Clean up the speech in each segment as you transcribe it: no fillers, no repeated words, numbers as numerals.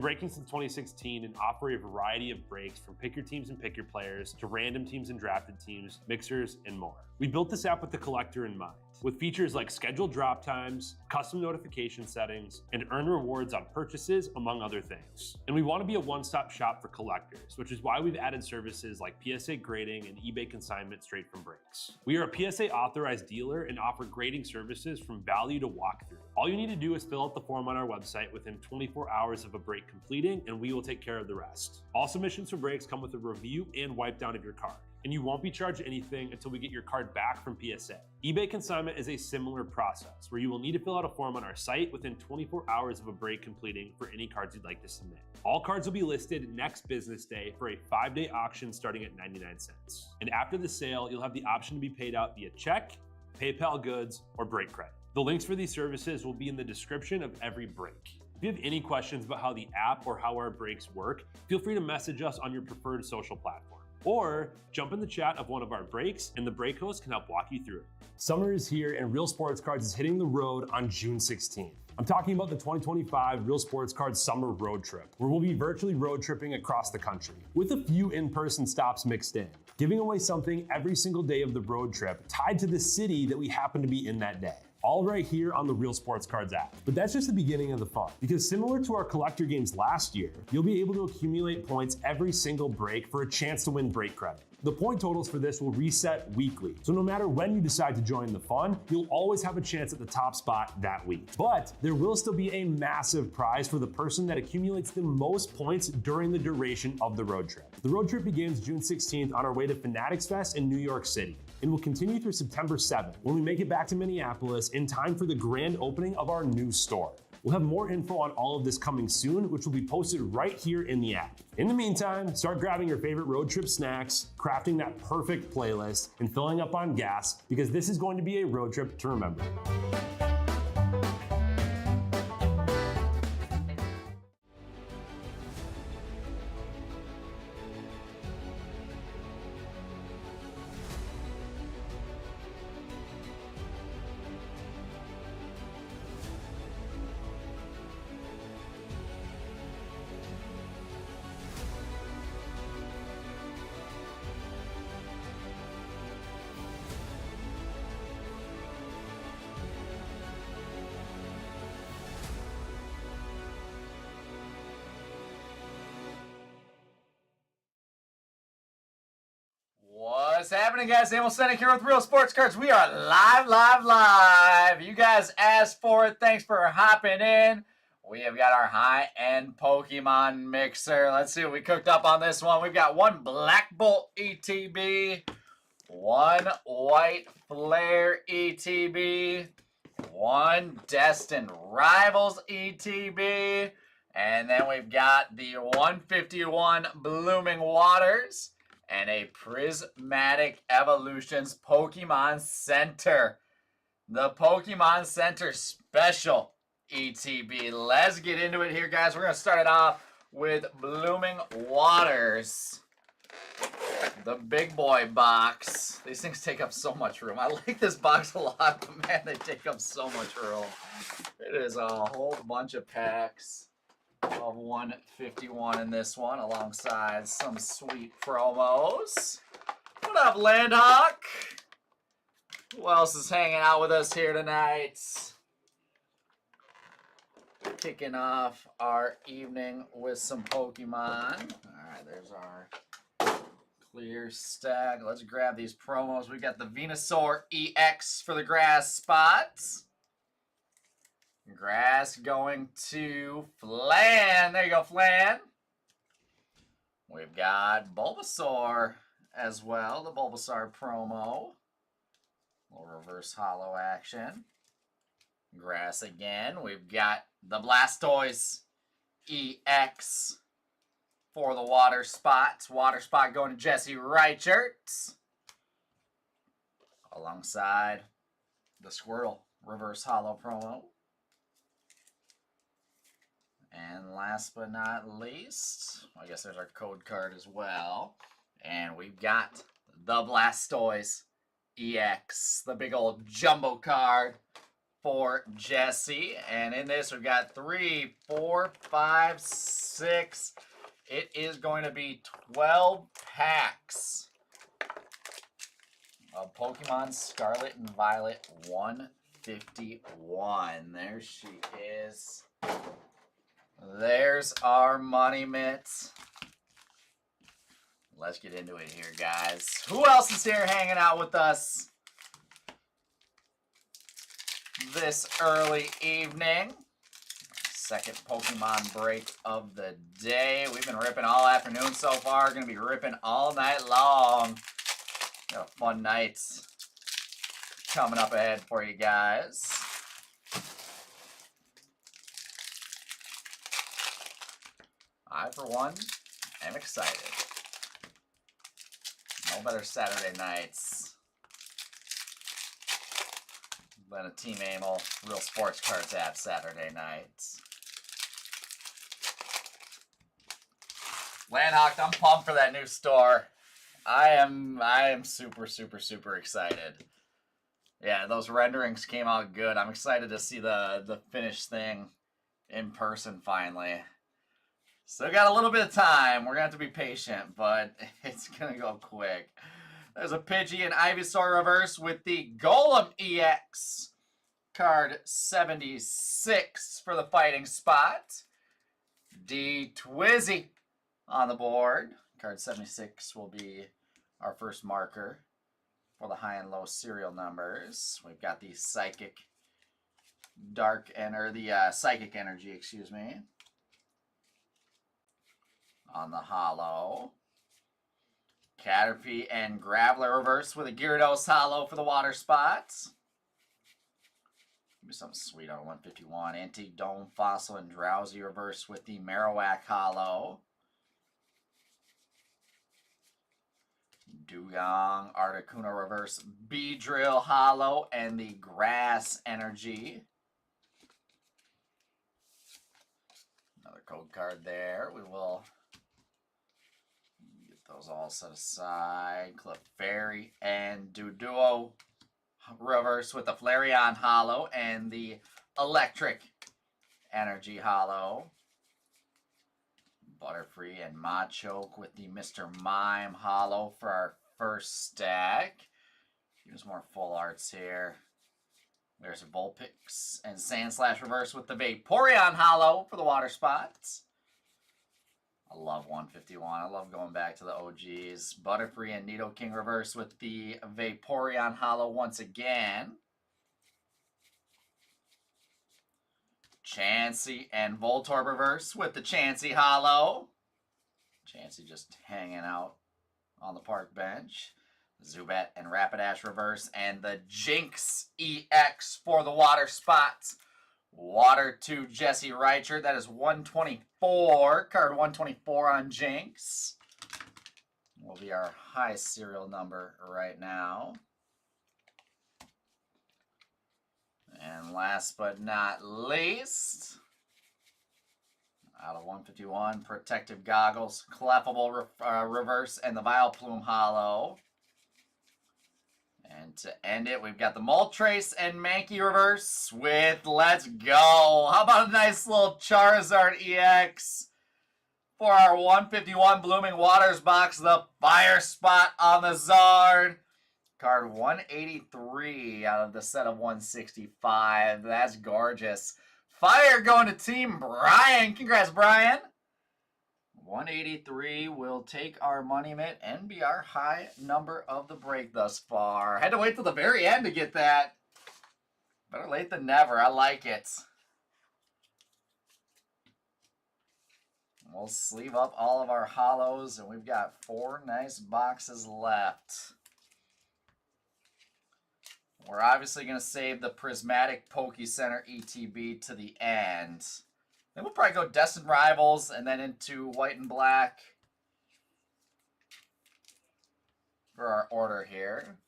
Breaking since 2016 and offer a variety of breaks from pick your teams and pick your players to random teams and drafted teams, mixers, and more. We built this app with the collector in mind, with features like scheduled drop times, custom notification settings, and earn rewards on purchases, among other things. And we want to be a one-stop shop for collectors, which is why we've added services like PSA grading and eBay consignment straight from breaks. We are a PSA authorized dealer and offer grading services from value to walkthrough. All you need to do is fill out the form on our website within 24 hours of a break completing, and we will take care of the rest. All submissions for breaks come with a review and wipe down of your card, and you won't be charged anything until we get your card back from PSA. eBay consignment is a similar process where you will need to fill out a form on our site within 24 hours of a break completing for any cards you'd like to submit. All cards will be listed next business day for a 5-day auction starting at 99 cents. And after the sale, you'll have the option to be paid out via check, PayPal goods, or break credit. The links for these services will be in the description of every break. If you have any questions about how the app or how our breaks work, feel free to message us on your preferred social platform. Or jump in the chat of one of our breaks and the break host can help walk you through it. Summer is here and Real Sports Cards is hitting the road on June 16th. I'm talking about the 2025 Real Sports Cards Summer Road Trip, where we'll be virtually road tripping across the country, with a few in-person stops mixed in, giving away something every single day of the road trip tied to the city that we happen to be in that day. All right here on the Real Sports Cards app. But that's just the beginning of the fun, because similar to our collector games last year, you'll be able to accumulate points every single break for a chance to win break credit. The point totals for this will reset weekly, so no matter when you decide to join the fun, you'll always have a chance at the top spot that week. But there will still be a massive prize for the person that accumulates the most points during the duration of the road trip. The road trip begins June 16th on our way to Fanatics Fest in New York City, and will continue through September 7th when we make it back to Minneapolis in time for the grand opening of our new store. We'll have more info on all of this coming soon, which will be posted right here in the app. In the meantime, start grabbing your favorite road trip snacks, crafting that perfect playlist, and filling up on gas, because this is going to be a road trip to remember. What's happening, guys? Emil Senek here with Real Sports Cards. We are live. You guys asked for it. Thanks for hopping in. We have got our high-end Pokemon mixer. Let's see what we cooked up on this one. We've got one Black Bolt ETB, one White Flare ETB, one Destined Rivals ETB, and then we've got the 151 Blooming Waters, and a Prismatic Evolutions Pokemon Center. The Pokemon Center Special ETB. Let's get into it here, guys. We're going to start it off with Blooming Waters. The big boy box. These things take up so much room. I like this box a lot, but man, they take up so much room. It is a whole bunch of packs of 151 in this one, alongside some sweet promos. What up, Landhawk? Who else is hanging out with us here tonight? Kicking off our evening with some Pokemon. Alright, there's our clear stack. Let's grab these promos. We got the Venusaur EX for the grass spots. Grass going to Flan. There you go, Flan. We've got Bulbasaur as well. The Bulbasaur promo. Little reverse hollow action. Grass again. We've got the Blastoise EX for the water spots. Water spot going to Jesse Reichert. Alongside the Squirtle reverse hollow promo. And last but not least, I guess there's our code card as well. And we've got the Blastoise EX, the big old jumbo card for Jesse. And in this, we've got 3, 4, 5, 6. It is going to be 12 packs of Pokemon Scarlet and Violet 151. There she is. There's our money mitt. Let's get into it here, guys. Who else is here hanging out with us this early evening? Second Pokemon break of the day. We've been ripping all afternoon so far. Going to be ripping all night long. Got a fun night coming up ahead for you guys. I, for one, am excited. No better Saturday nights than a Team Amel Real Sports Cards app Saturday nights. Landhawk, I'm pumped for that new store. I am super excited. Yeah, those renderings came out good. I'm excited to see the finished thing in person finally. Still got a little bit of time. We're going to have to be patient, but it's going to go quick. There's a Pidgey and Ivysaur reverse with the Golem EX. Card 76 for the fighting spot. D Twizzy on the board. Card 76 will be our first marker for the high and low serial numbers. We've got the Psychic Psychic Energy, excuse me, on the holo. Caterpie and Graveler reverse with a Gyarados holo for the water spots. Give me something sweet on 151. Anti-Dome Fossil and Drowsy reverse with the Marowak holo. Dugong, Articuno reverse, Beedrill holo, and the Grass Energy. Another code card there. We will get those all set aside. Clefairy and Doduo reverse with the Flareon holo and the Electric Energy holo. Butterfree and Machoke with the Mr. Mime holo for our first stack. Use more full arts here. There's a Vulpix and Sandslash reverse with the Vaporeon holo for the water spots. I love 151. I love going back to the OGs. Butterfree and Nidoking reverse with the Vaporeon holo once again. Chansey and Voltorb reverse with the Chansey holo. Chansey just hanging out on the park bench. Zubat and Rapidash reverse and the Jinx EX for the water spots. Water to Jesse Reichert. That is 124. Card 124 on Jinx. Will be our highest serial number right now. And last but not least, out of 151, Protective Goggles, Clefable reverse, and the Vileplume holo. And to end it, we've got the Moltres and Mankey reverse with Let's Go. How about a nice little Charizard EX for our 151 Blooming Waters box, the Fire Spot on the Zard. Card 183 out of the set of 165. That's gorgeous. Fire going to Team Brian. Congrats, Brian. 183 will take our money mitt and be our high number of the break thus far. Had to wait till the very end to get that. Better late than never. I like it. We'll sleeve up all of our holos, and we've got 4 nice boxes left. We're obviously going to save the Prismatic Poke Center ETB to the end. Then we'll probably go Destined Rivals and then into White and Black for our order here.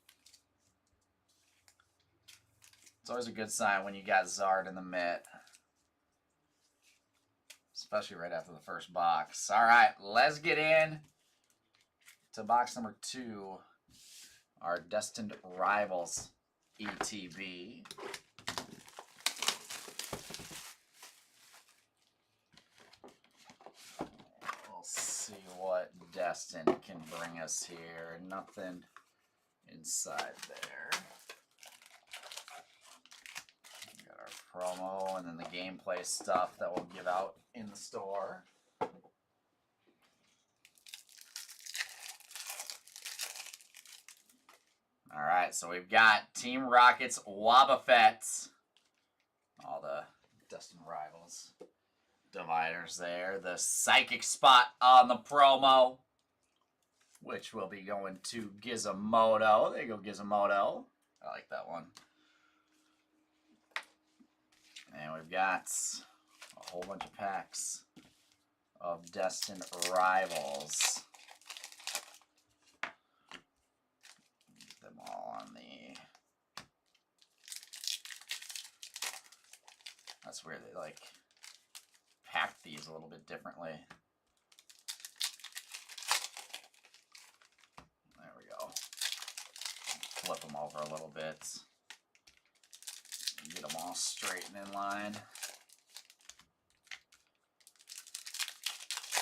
It's always a good sign when you got Zard in the mitt, especially right after the first box. All right, let's get in to box number 2, our Destined Rivals ETB. Destin can bring us here. Nothing inside there. We got our promo and then the gameplay stuff that we'll give out in the store. All right, so we've got Team Rockets Wobbuffet. All the Destin Rivals dividers there. The psychic spot on the promo, which will be going to Gizmodo. There you go, Gizmodo. I like that one. And we've got a whole bunch of packs of Destin Rivals. Get them all on the... That's where they like pack these a little bit differently. There we go. Flip them over a little bit. Get them all straight and in line.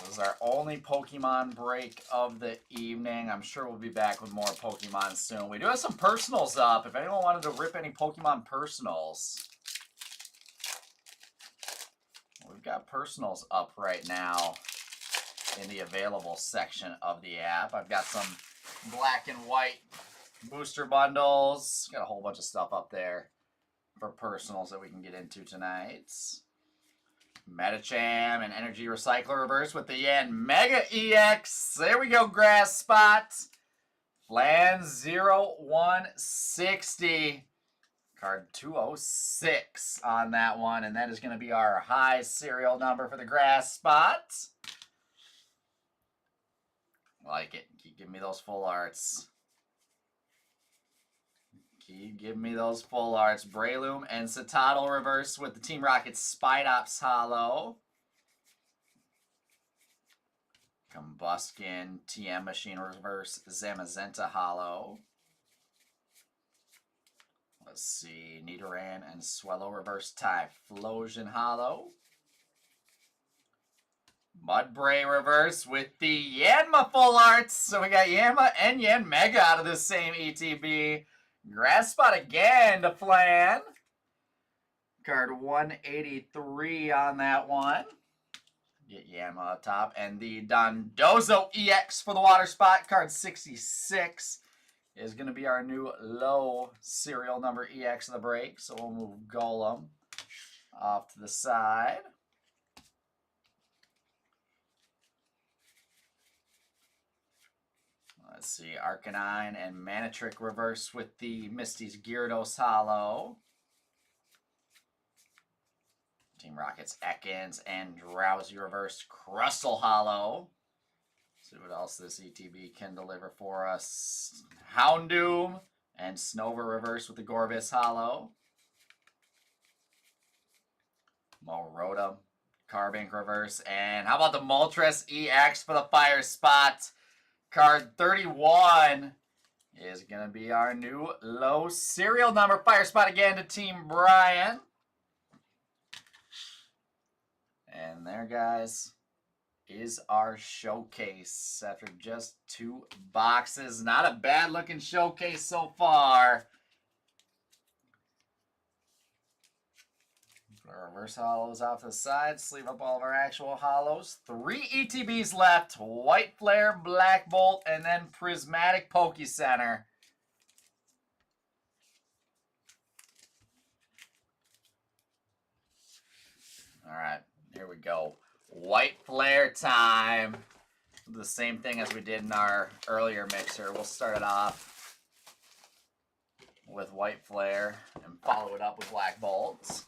This is our only Pokemon break of the evening. I'm sure we'll be back with more Pokemon soon. We do have some personals up. If anyone wanted to rip any Pokemon personals, we've got personals up right now in the available section of the app. I've got some black and white booster bundles. Got a whole bunch of stuff up there for personals that we can get into tonight. Metacham and Energy Recycler Reverse with the Yan Mega EX. There we go, Grass Spot. Flan 0160. Card 206 on that one. And that is going to be our high serial number for the Grass Spot. Like it. Keep giving me those full arts. Keep giving me those full arts. Breloom and Citadel Reverse with the Team Rockets Spidops Hollow. Combuskin TM Machine Reverse Zamazenta Hollow. Let's see. Nidoran and Swellow Reverse Typhlosion Hollow. Mudbray Reverse with the Yanma full arts. So we got Yanma and Yan Mega out of the same ETB. Grass Spot again to Flan. Card 183 on that one. Get Yanma up top. And the Dondozo EX for the water spot. Card 66 is going to be our new low serial number EX of the break. So we'll move Golem off to the side. Let's see, Arcanine and Manatrick Reverse with the Misty's Gyarados Hollow. Team Rockets Ekans and Drowsy Reverse Crustle Hollow. See what else this ETB can deliver for us. Houndoom and Snover Reverse with the Gorbis Hollow. Moroda Carbink Reverse. And how about the Moltres EX for the Fire Spot? Card 31 is going to be our new low serial number. Fire Spot again to Team Brian. And there, guys, is our showcase after just 2 boxes. Not a bad looking showcase so far. Put our reverse hollows off to the side. Sleeve up all of our actual hollows. 3 ETBs left. White Flare, Black Bolt, and then Prismatic Poke Center. All right, here we go. White Flare time. The same thing as we did in our earlier mixer. We'll start it off with White Flare and follow it up with Black Bolts.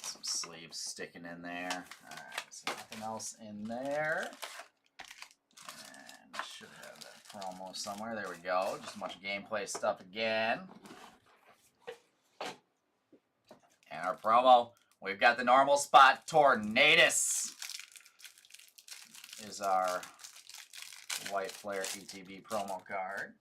Some sleeves sticking in there. All right, so nothing else in there. And I should have that promo somewhere. There we go. Just a bunch of gameplay stuff again. And our promo, we've got the normal spot. Tornadus is our White Flare ETB promo card.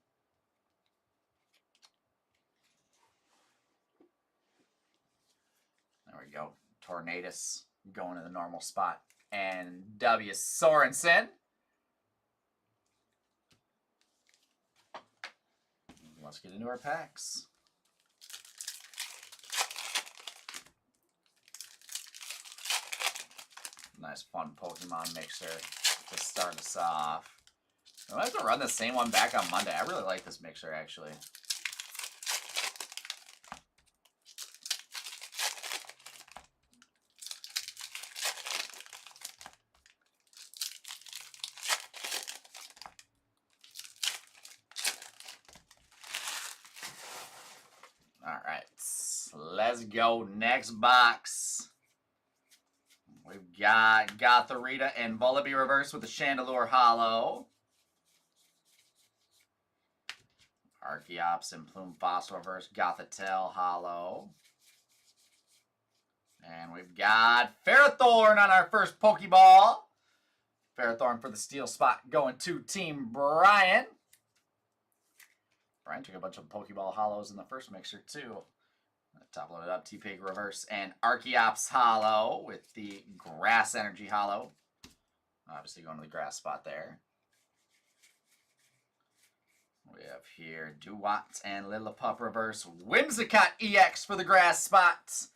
There we go. Tornadus going to the normal spot and W. Sorensen. Let's get into our packs. Nice fun Pokemon mixer to start us off. I have to run the same one back on Monday. I really like this mixer, actually. All right, let's go. Next box. We've got Gothorita and Vullaby reverse with the Chandelure Hollow. Archeops and Plume Fossil reverse, Gothitelle Hollow. And we've got Ferrothorn on our first Pokeball. Ferrothorn for the steel spot going to Team Brian. Brian took a bunch of Pokeball Hollows in the first mixer too. Top loaded up, T-Pig reverse and Archeops Hollow with the Grass Energy Hollow. Obviously going to the grass spot there. We have here Duat and Lillipup reverse. Whimsicott EX for the grass spot.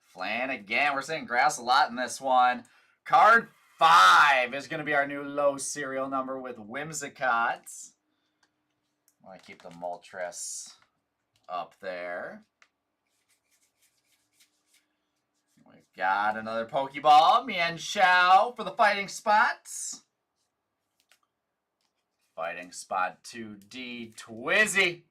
Flanagan, we're saying grass a lot in this one. Card 5 is going to be our new low serial number with Whimsicott. I want to keep the Moltres up there. We've got another Pokeball. Mienshao for the fighting spots. Fighting spot 2D Twizzy.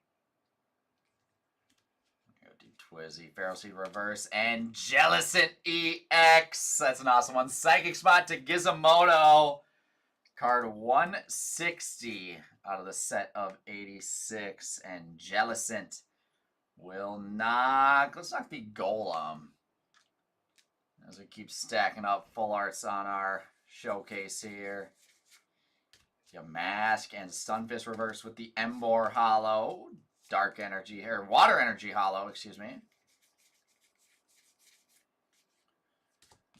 Twizzy, Ferroseed reverse, and Jellicent EX. That's an awesome one. Psychic spot to Gizmodo. Card 160 out of the set of 86. And Jellicent will knock. Let's knock the Golem. As we keep stacking up full arts on our showcase here. Mask and Stunfisk reverse with the Emboar Hollow. Dark Energy, or Water Energy Hollow, excuse me.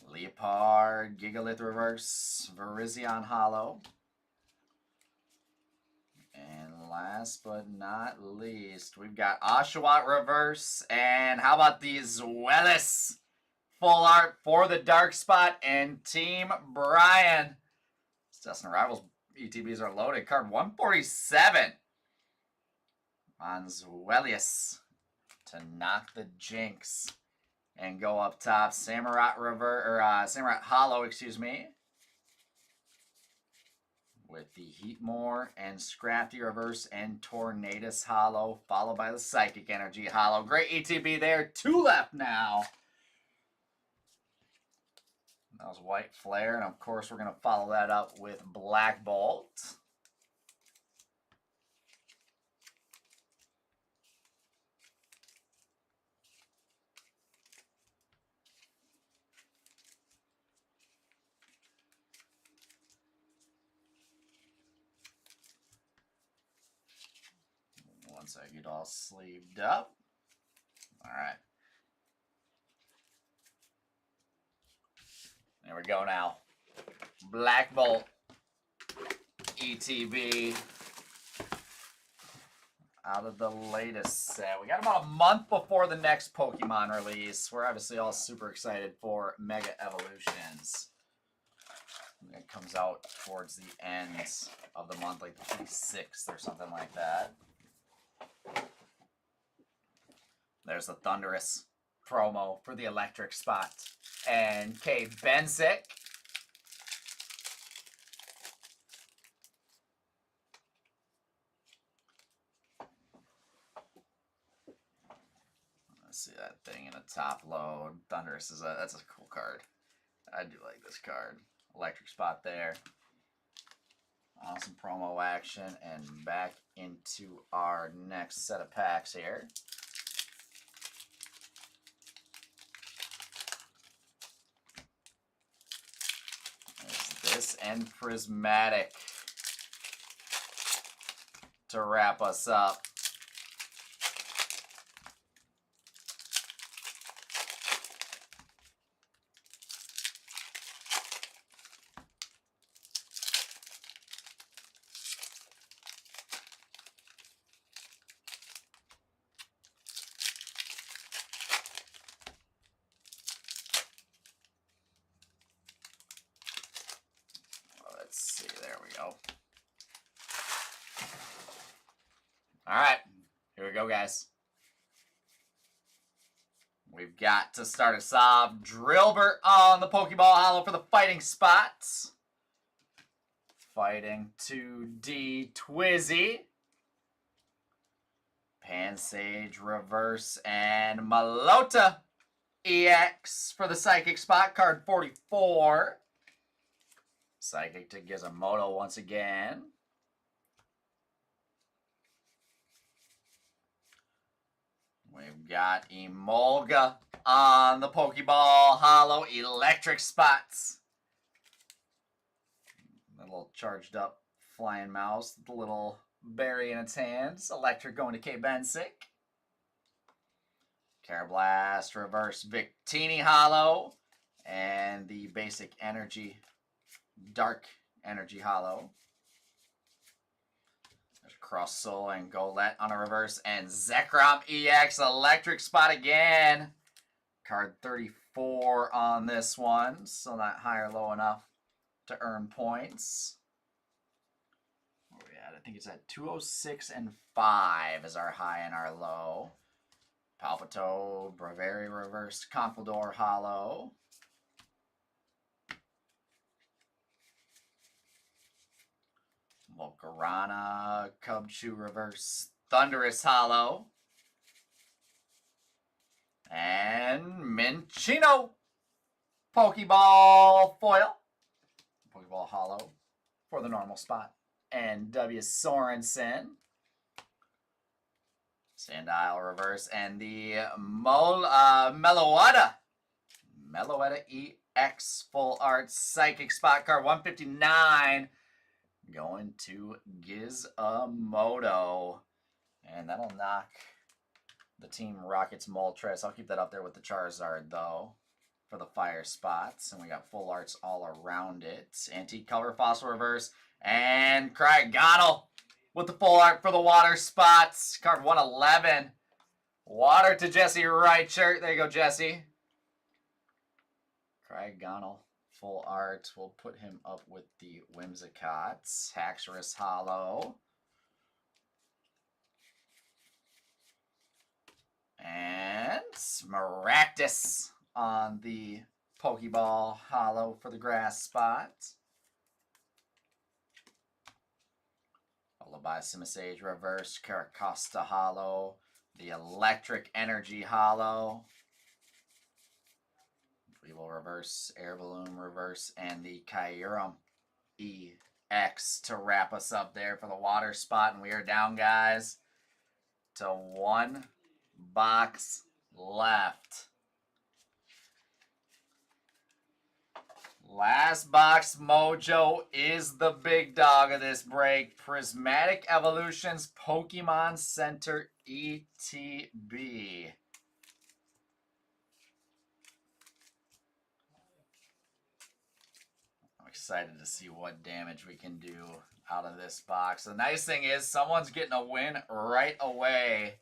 Leopard, Gigalith reverse, Virizion Hollow. And last but not least, we've got Oshawott reverse. And how about the Zweilous full art for the dark spot and Team Brian. Dustin Rivals ETBs are loaded. Card 147. On Zweilous to knock the jinx and go up top. Samurott Samurott Hollow, excuse me, with the Heatmore and Scrafty reverse and Tornadus Hollow, followed by the Psychic Energy Hollow. Great ETB there. 2 left now. That was White Flare, and of course we're going to follow that up with Black Bolt. Once I get all sleeved up. All right. There we go now. Black Bolt ETB out of the latest set. We got about a month before the next Pokemon release. We're obviously all super excited for Mega Evolutions. It comes out towards the end of the month, like the 26th or something like that. There's the Thundurus promo for the electric spot. And K. Bensick. Let's see that thing in a top load. Thundurus is that's a cool card. I do like this card. Electric spot there. Awesome promo action. And back into our next set of packs here. This and Prismatic to wrap us up. All right, here we go, guys. We've got to start us off. Drillbur on the Pokeball Hollow for the fighting spots. Fighting 2D Twizzy. Pansage Reverse and Malota EX for the Psychic spot. Card 44. Psychic to Gizmodo once again. We've got Emolga on the Pokeball Hollow Electric spots. A little charged up flying mouse, the little berry in its hands. Electric going to K-Bensic. Carablast Reverse Victini Hollow. And the basic energy, Dark Energy Hollow. There's Cross Soul and Golett on a reverse. And Zekrom EX Electric spot again. Card 34 on this one. So not high or low enough to earn points. Where are we at? I think it's at 206 and 5 is our high and our low. Palpito, Braviary Reverse, Conkeldurr Hollow. Volcarona, Cubchoo Reverse, Thundurus Hollow. And Minccino Pokeball Foil. Pokeball Hollow for the normal spot. And W. Sorensen. Sandile Reverse. And the Meloetta. Meloetta EX Full Art Psychic spot card 159. Going to Gizmodo. And that'll knock the Team Rockets Moltres. I'll keep that up there with the Charizard, though, for the fire spots. And we got full arts all around it. Antique Color Fossil Reverse. And Cryogonal with the full art for the water spots. Card 111. Water to Jesse Reichert. There you go, Jesse. Cryogonal. Full art. We'll put him up with the Whimsicots. Haxorus Hollow. And Smaragdus on the Pokeball Hollow for the grass spot. Followed by Simisage Reverse, Caracosta Hollow, the Electric Energy Hollow. Weevil Reverse, Air Balloon Reverse, and the Kyurem EX to wrap us up there for the water spot. And we are down, guys, to one box left. Last box mojo is the big dog of this break. Prismatic Evolutions Pokemon Center ETB. I'm excited to see what damage we can do out of this box. The nice thing is someone's getting a win right away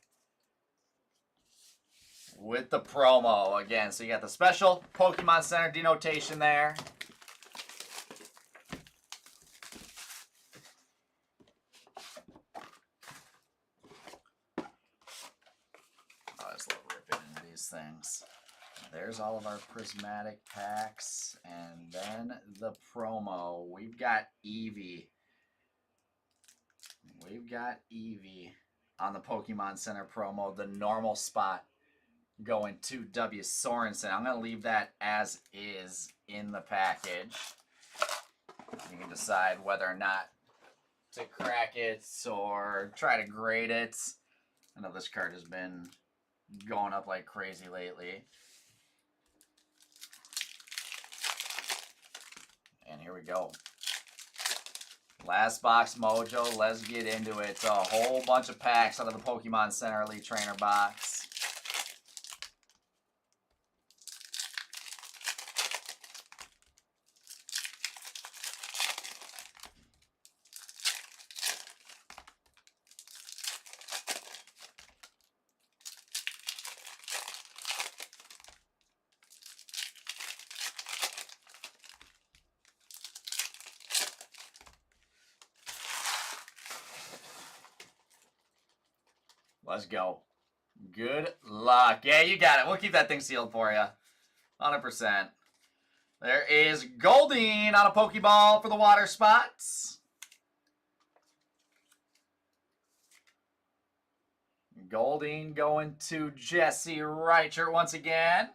with the promo again. So you got the special Pokemon Center denotation there. Let's rip it into these things. There's all of our prismatic packs. And then the promo. We've got Eevee. We've got Eevee on the Pokemon Center promo. The normal spot going to W. Sorensen. I'm going to leave that as is in the package. You can decide whether or not to crack it or try to grade it. I know this card has been going up like crazy lately. And here we go. Last box mojo. Let's get into it. It's a whole bunch of packs out of the Pokemon Center Elite Trainer box. Let's go. Good luck. Yeah, you got it. We'll keep that thing sealed for you. 100%. There is Goldine on a Pokeball for the water spots. Goldine going to Jesse Reichert once again.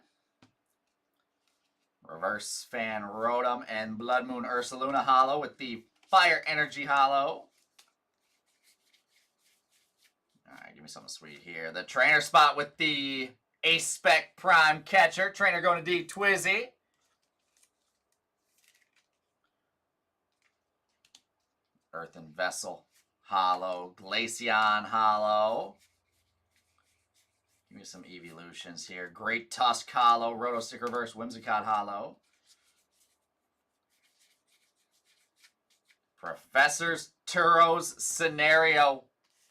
Reverse Fan Rotom and Blood Moon Ursaluna Hollow with the Fire Energy Hollow. Alright, give me something sweet here. The trainer spot with the Ace-Spec Prime Catcher. Trainer going to D Twizzy. Earthen Vessel Hollow. Glaceon Hollow. Give me some evolutions here. Great Tusk Hollow. Rotostick Reverse. Whimsicott Hollow. Professor's Turo's Scenario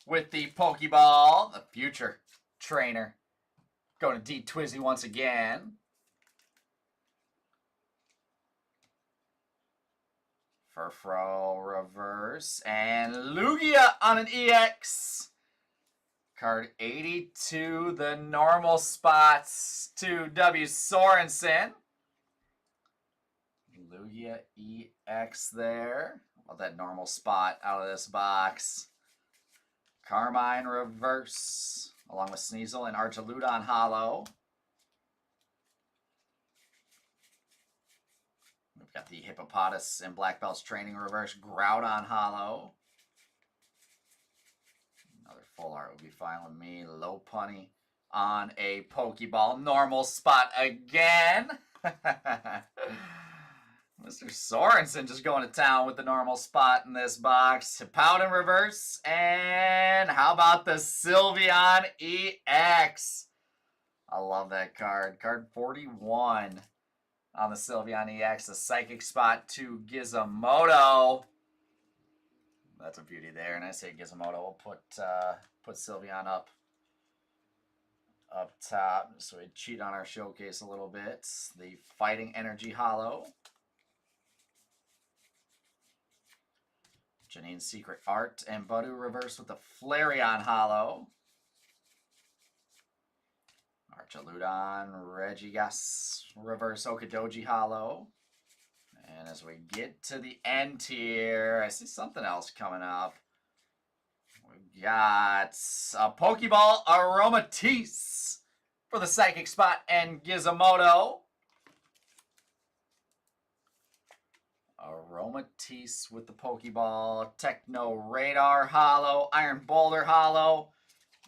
with the Pokeball. The future trainer. Going to D Twizzy once again. Furfrou Reverse. And Lugia on an EX. Card 82, the normal spots to W. Sorensen. Lugia EX there. Love that normal spot out of this box. Carmine Reverse, along with Sneasel and Archaludon Hollow. We've got the Hippopotas and Black Belts Training Reverse, Groudon Hollow. Another full art would be fine with me. Lopunny on a Pokeball. Normal spot again. Mr. Sorensen just going to town with the normal spot in this box. Hippowdon Reverse. And how about the Sylveon EX? I love that card. Card 41 on the Sylveon EX. The Psychic spot to Gizmodo. That's a beauty there. And I say Gizmodo. We'll put Sylveon up top. So we cheat on our showcase a little bit. The Fighting Energy Hollow. Janine's Secret Art and Budu Reverse with the Flareon Hollow. Archaludon, Regigas Reverse Okadoji Hollow. And as we get to the end here, I see something else coming up. We've got a Pokeball Aromatisse for the Psychic spot and Gizmodo. Aromatisse with the Pokeball, Techno Radar Hollow, Iron Boulder Hollow,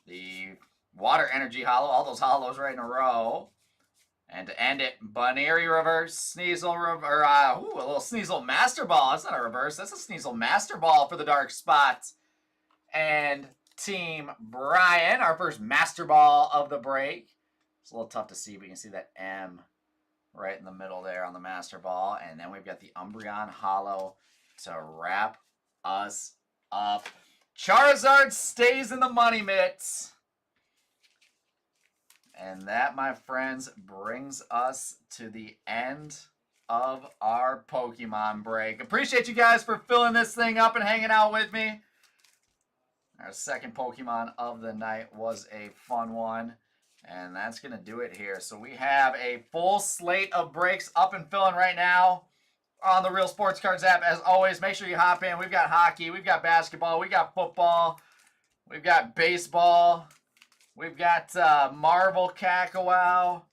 the Water Energy Hollow, all those hollows right in a row. And to end it, Baneri Reverse, Sneasel Reverse, a little Sneasel Master Ball. That's not a reverse, that's a Sneasel Master Ball for the Dark Spot. And Team Brian, our first Master Ball of the break. It's a little tough to see, but you can see that M right in the middle there on the Master Ball. And then we've got the Umbreon Hollow to wrap us up. Charizard stays in the money mitts. And that, my friends, brings us to the end of our Pokemon break. Appreciate you guys for filling this thing up and hanging out with me. Our second Pokemon of the night was a fun one. And that's going to do it here. So we have a full slate of breaks up and filling right now on the Real Sports Cards app. As always, make sure you hop in. We've got hockey, we've got basketball, we've got football, we've got baseball, we've got Marvel Cacao,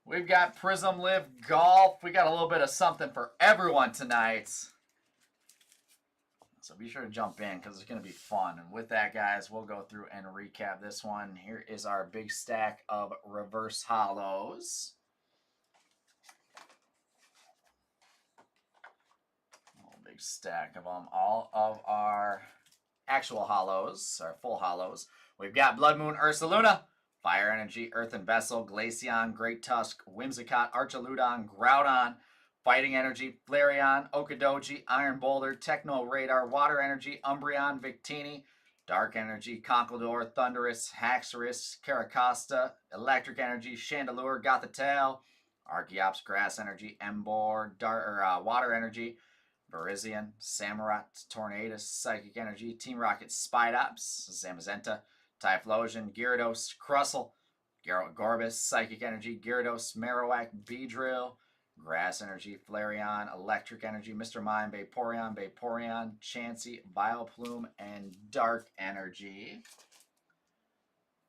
we've got Prism Live Golf. We got a little bit of something for everyone tonight. So be sure to jump in because it's going to be fun. And with that, guys, we'll go through and recap this one. Here is our big stack of reverse hollows. Big stack of them. All of our actual hollows, our full hollows. We've got Blood Moon Ursaluna, Fire Energy, Earthen Vessel, Glaceon, Great Tusk, Whimsicott, Archaludon, Groudon, Fighting Energy, Flareon, Okadoji, Iron Boulder, Techno Radar, Water Energy, Umbreon, Victini, Dark Energy, Conkeldurr, Thundurus, Haxorus, Caracosta, Electric Energy, Chandelure, Gothitelle, Archeops, Grass Energy, Emboar, Water Energy, Virizion, Samurott, Tornadus, Psychic Energy, Team Rocket, Spidops, Zamazenta, Typhlosion, Gyarados, Crustle, Gorbis, Psychic Energy, Gyarados, Marowak, Beedrill, Grass Energy, Flareon, Electric Energy, Mr. Mime, Vaporeon, Chansey, Vileplume, and Dark Energy.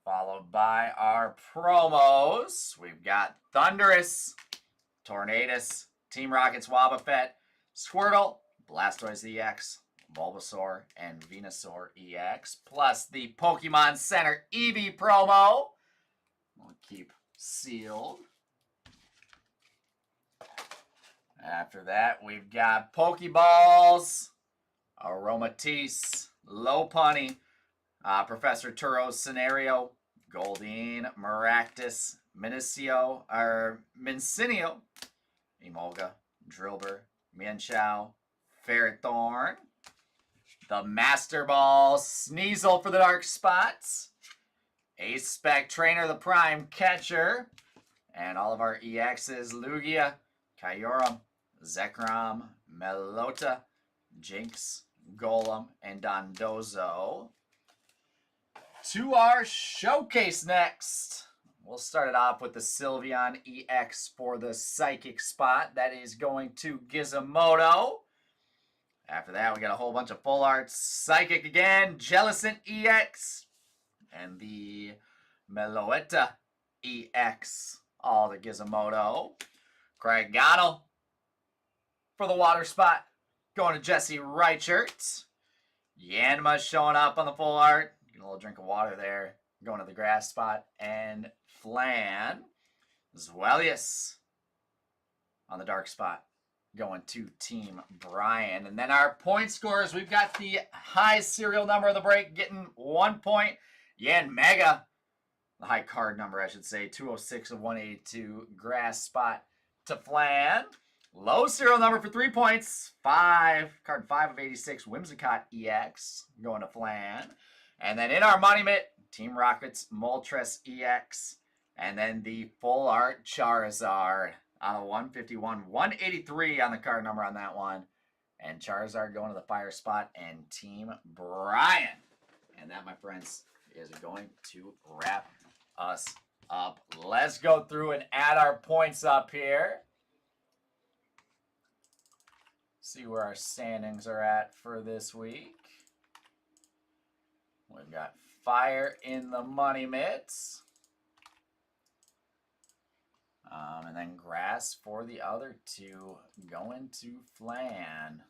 Followed by our promos. We've got Thundurus, Tornadus, Team Rocket's Wobbuffet, Squirtle, Blastoise EX, Bulbasaur, and Venusaur EX, plus the Pokemon Center Eevee promo. We'll keep sealed. After that, we've got Pokeballs, Aromatisse, Lopunny, Professor Turo's Scenario, Goldeen, Maractus, Mincineo, Emolga, Drillbur, Mienshao, Ferrothorn, the Master Ball, Sneasel for the Dark Spots, Ace Spec Trainer, the Prime Catcher, and all of our EXs, Lugia, Kyurem, Zekrom, Melota, Jinx, Golem, and Dondozo. To our showcase next. We'll start it off with the Sylveon EX for the Psychic spot. That is going to Gizmodo. After that, we got a whole bunch of full arts. Psychic again, Jellicent EX, and the Meloetta EX, all the Gizmodo. Craiganol for the water spot, going to Jesse Reichert. Yanma showing up on the full art. Get a little drink of water there. Going to the grass spot. And Flan. Zweilous on the dark spot, going to Team Brian. And then our point scorers, we've got the high serial number of the break, getting 1 point. Yanmega, the high card number, I should say, 206 of 182, grass spot to Flan. Low serial number for 3 points, card 5 of 86, Whimsicott EX, going to Flan. And then in our money mitt, Team Rocket's Moltres EX. And then the full art Charizard on a 151, 183 on the card number on that one. And Charizard going to the fire spot and Team Brian. And that, my friends, is going to wrap us up. Let's go through and add our points up here. See where our standings are at for this week. We've got Fire in the money mitts. And then Grass for the other two, going to Flan.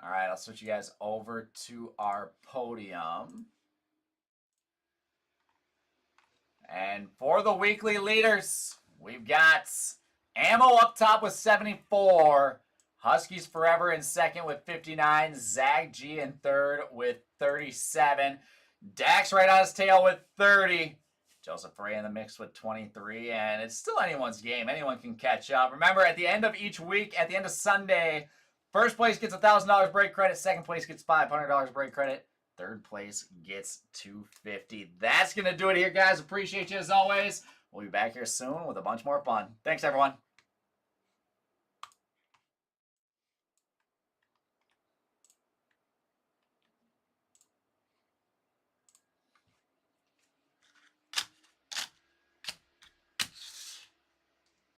All right, I'll switch you guys over to our podium. And for the weekly leaders, we've got Ammo up top with 74. Huskies Forever in second with 59. Zag G in third with 37. Dax right on his tail with 30. Joseph Ray in the mix with 23. And it's still anyone's game. Anyone can catch up. Remember, at the end of each week, at the end of Sunday, first place gets $1,000 break credit. Second place gets $500 break credit. Third place gets $250. That's going to do it here, guys. Appreciate you as always. We'll be back here soon with a bunch more fun. Thanks, everyone.